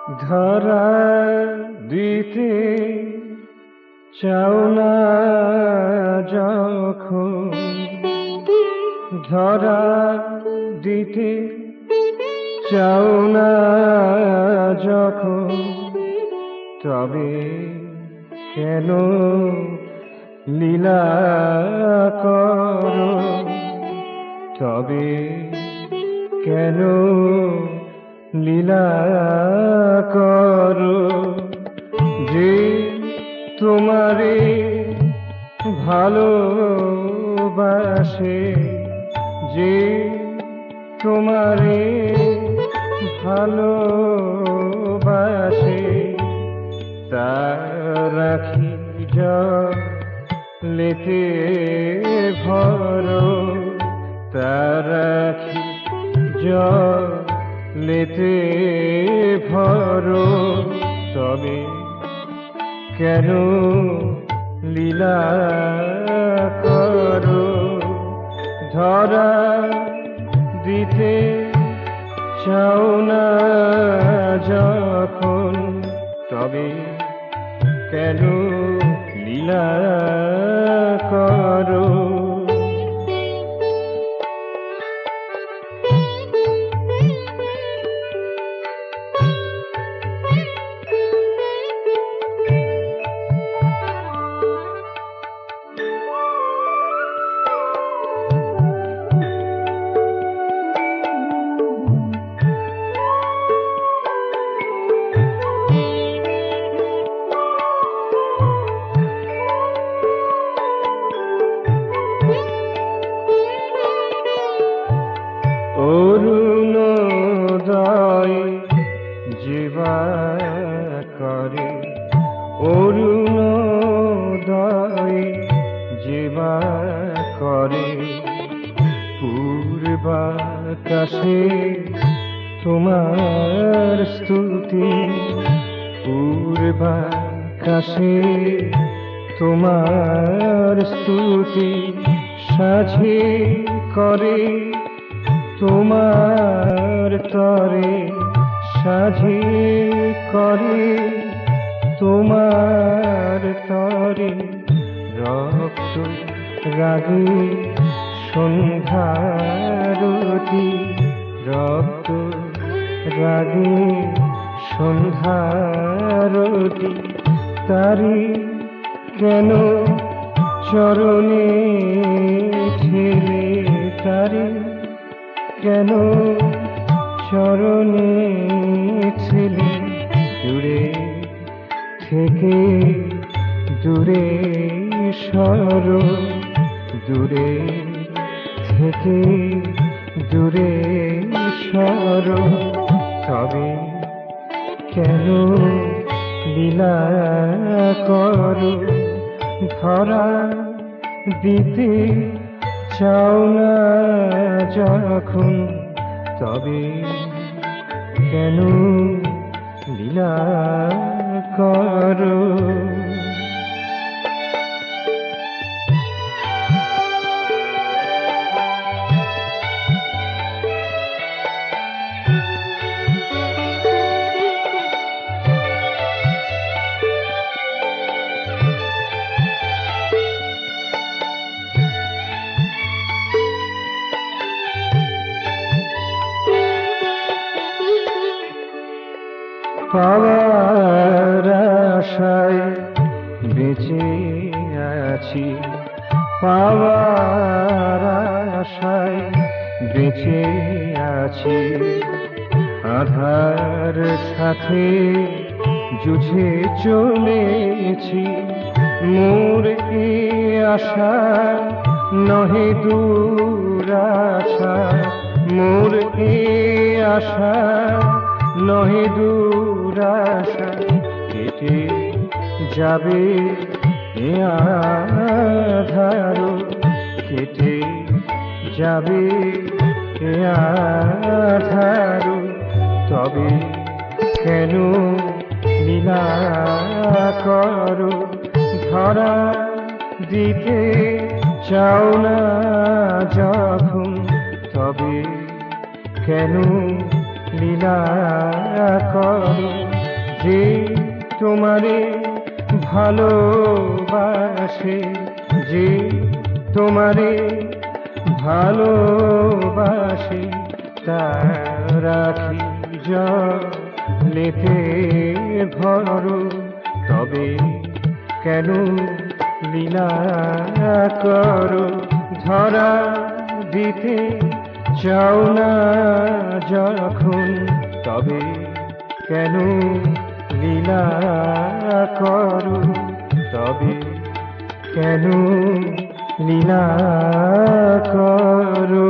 ধরা দিতে চাও না যখন, ধরা দিতে চাও না যখন, তবে কেন লীলা করো, তবে কেন লীলা করো। যে তোমারে ভালোবাসে, যে তোমারে ভালোবাসে, তার আখি জলেতে ভরো, তার আখি জলেতে ভরো, তবে কেন লীলা করো। ধরা দিতে চাও না যখন, তবে কেন লীলা করো। অরুণোদয় জীবা করে, অরুণোদয় জীবা করে, পূর্বাকাশে তোমার স্তুতি, পূর্বাকাশে তোমার স্তুতি, সাঝে করে তোমার তরে, সাঝে করে তোমার তরে, রক্ত রাগে সন্ধ্যারতি, রক্ত রাগে সন্ধ্যারতি, তারি কেন চরণে ঠেলে, তারি কেন চরণে ছেলে, দূরে থেকে দূরে সরো, দূরে থেকে দূরে সরো, তবে কেন লীলা করো। ধরা দিতে চাও না যখন, তবে কেন লীলা করো। পাওয়ার আশায় বেঁচে আছি, পাওয়ার আশায় বেঁচে আছি, আধার সাথে যুঝে চলেছি, মোর এ আশা নহে দুরাশা, মোর এ আশা নহে দুরাশা, কেটে যাবে এ আধার, কেটে যাবে এ আধার, তবে কেন লীলা করো। ধরা দিতে চাও না যখন, তবে কেন লীলা করো। যে তোমারে ভালোবাসে, যে তোমারে ভালোবাসে, তার রাখি জলেতে ভরো। তবে কেন লীলা করো, ধরা দিতে চাও না যখন, তবে কেন লীলা করো, তবে কেন লীলা করো।